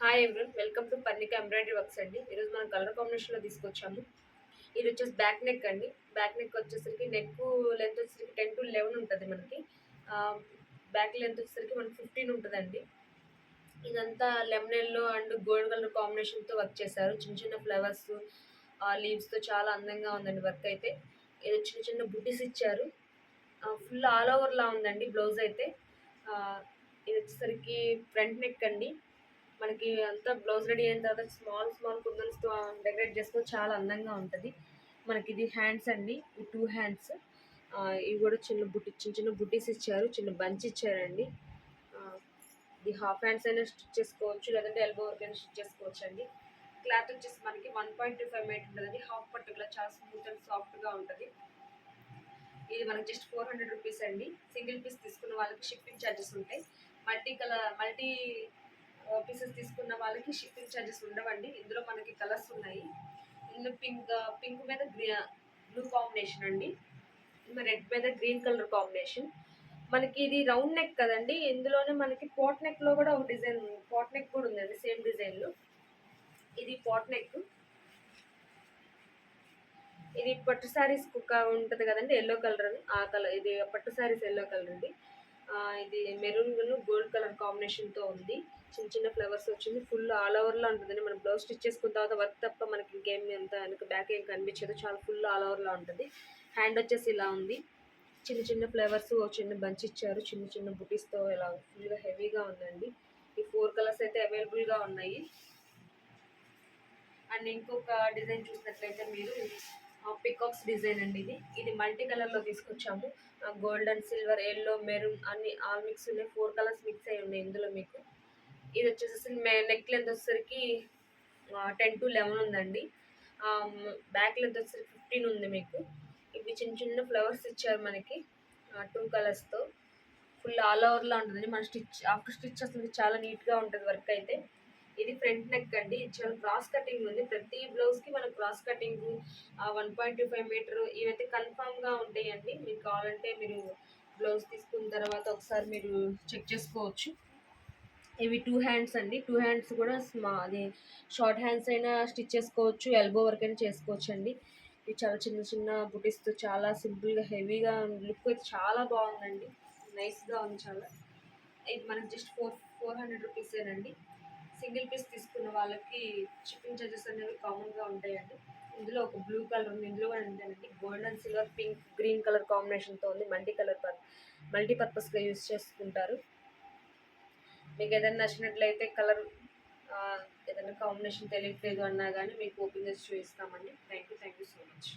Hi everyone, welcome to Parnika embroidery works అండి. ఈరోజు మనం కలర్ కాంబినేషన్లో తీసుకొచ్చాము. ఇది వచ్చేసి బ్యాక్ నెక్ అండి. బ్యాక్ నెక్ వచ్చేసరికి నెక్ లెంత్ వచ్చేసరికి 10 to 11 ఉంటుంది మనకి. బ్యాక్ లెంత్ వచ్చేసరికి మనకి 15 ఉంటుందండి. ఇదంతా lemon yellow and gold colour కాంబినేషన్తో వర్క్ చేశారు. చిన్న చిన్న ఫ్లవర్స్ లీవ్స్తో చాలా అందంగా ఉందండి వర్క్ అయితే. ఇది చిన్న చిన్న బుటీస్ ఇచ్చారు. ఫుల్ ఆల్ ఓవర్ లా ఉందండి బ్లౌజ్ అయితే. ఇది వచ్చేసరికి ఫ్రంట్ నెక్ అండి. మనకి అంతా బ్లౌజ్ రెడీ అయిన తర్వాత స్మాల్ స్మాల్ కుందన్స్తో డెకరేట్ చేసుకొని చాలా అందంగా ఉంటుంది. మనకి ఇది హ్యాండ్స్ అండి, ఈ 2 హ్యాండ్స్. ఇవి కూడా చిన్న చిన్న బుట్టీస్ ఇచ్చారు, చిన్న బంచ్ ఇచ్చారండి. ఆ, ఇది హాఫ్ హ్యాండ్స్ అయినా స్టిచ్ చేసుకోవచ్చు, లేదంటే ఎల్బో వర్క్ అయినా స్టిచ్ చేసుకోవచ్చు అండి. క్లాత్ వచ్చేసి మనకి 1.25 మీటర్ ఉంటుందండి. హాఫ్ పర్టికులర్ చాలా స్మూత్ అండ్ సాఫ్ట్గా ఉంటుంది. ఇది మనకి జస్ట్ 400 రూపీస్ అండి. సింగిల్ పీస్ తీసుకున్న వాళ్ళకి షిప్పింగ్ ఛార్జెస్ ఉంటాయి. మల్టీ పీసెస్ తీసుకున్న వాళ్ళకి షిప్పింగ్ ఛార్జెస్ ఉండవండి. ఇందులో మనకి కలర్స్ ఉన్నాయి. ఇందులో పింక్ మీద బ్లూ కాంబినేషన్ అండి. రెడ్ మీద గ్రీన్ కలర్ కాంబినేషన్. మనకి ఇది రౌండ్ నెక్ కదండి. ఇందులోనే మనకి పాట్ నెక్ లో కూడా ఒక డిజైన్, పాట్ నెక్ కూడా ఉందండి సేమ్ డిజైన్ లో. ఇది పాట్ నెక్. ఇది పట్టు శారీస్ ఉంటుంది కదండి, ఎల్లో కలర్. ఆ కలర్ ఇది పట్టు శారీస్ ఎల్లో కలర్ అండి. ఇది మెరూన్ గోల్డ్ కలర్ కాంబినేషన్తో ఉంది. చిన్న చిన్న ఫ్లవర్స్ వచ్చింది. ఫుల్ ఆల్ ఓవర్లో ఉంటుందండి. మనం బ్లౌజ్ స్టిచ్ చేసుకున్న తర్వాత వర్క్ తప్ప మనకి ఇంకేం ఎంత వెనక బ్యాక్ ఏం కనిపించదు. చాలా ఫుల్ ఆల్ ఓవర్లో ఉంటుంది. హ్యాండ్ వచ్చేసి ఇలా ఉంది. చిన్న చిన్న ఫ్లవర్స్ చిన్న బంచ్ ఇచ్చారు. చిన్న చిన్న బుటీస్తో ఇలా ఫుల్గా హెవీగా ఉందండి. ఈ 4 కలర్స్ అయితే అవైలబుల్గా ఉన్నాయి. అండ్ ఇంకొక డిజైన్ చూసినట్లయితే మీరు పికాక్స్ డిజైన్ అండి. ఇది మల్టీ కలర్లో తీసుకొచ్చాము. Gold and silver, yellow, maroon అన్ని ఆల్ మిక్స్ ఉన్నాయి. 4 కలర్స్ మిక్స్ అయి ఉన్నాయి ఇందులో మీకు. ఇది వచ్చేసి నెక్ లెంత్ వచ్చేసరికి 10 to 11 ఉందండి. బ్యాక్ లెంత్ వచ్చేసరికి 15 ఉంది మీకు. ఇవి చిన్న చిన్న ఫ్లవర్స్ ఇచ్చారు మనకి 2 కలర్స్తో. ఫుల్ ఆల్ ఓవర్లా ఉంటుందండి. మన ఆఫ్టర్ స్టిచ్ అసలు చాలా నీట్గా ఉంటుంది వర్క్ అయితే. ఇది ఫ్రంట్ నెక్ అండి. చాలా క్రాస్ కటింగ్ ఉంది. ప్రతి బ్లౌజ్కి మన క్రాస్ కటింగ్ 1.25 మీటర్ ఇవైతే కన్ఫామ్గా ఉంటాయండి. మీకు కావాలంటే మీరు బ్లౌజ్ తీసుకున్న తర్వాత ఒకసారి మీరు చెక్ చేసుకోవచ్చు. ఇవి 2 హ్యాండ్స్ అండి. 2 హ్యాండ్స్ కూడా అది షార్ట్ హ్యాండ్స్ అయినా స్టిచ్ చేసుకోవచ్చు, ఎల్బో వర్క్ అయినా చేసుకోవచ్చు అండి. ఇవి చాలా చిన్న చిన్న బుటీస్తో చాలా సింపుల్గా హెవీగా లుక్ అయితే చాలా బాగుందండి. నైస్గా ఉంది చాలా. ఇది మనకి జస్ట్ 400 రూపీసేనండి. సింగిల్ పీస్ తీసుకున్న వాళ్ళకి షిప్పింగ్ ఛార్జెస్ అనేవి కామన్గా ఉంటాయండి. ఇందులో ఒక బ్లూ కలర్ ఉంది. ఇందులో కూడా ఉందండి. Gold and silver, pink, green colour కాంబినేషన్తో ఉంది. మల్టీపర్పస్గా యూజ్ చేసుకుంటారు. మీకు ఏదైనా నచ్చినట్లయితే కలర్ ఏదైనా కాంబినేషన్ తెలియట్లేదు అన్నా కానీ మీకు ఓపెన్ చేసి చూపిస్తామండి. Thank you so much.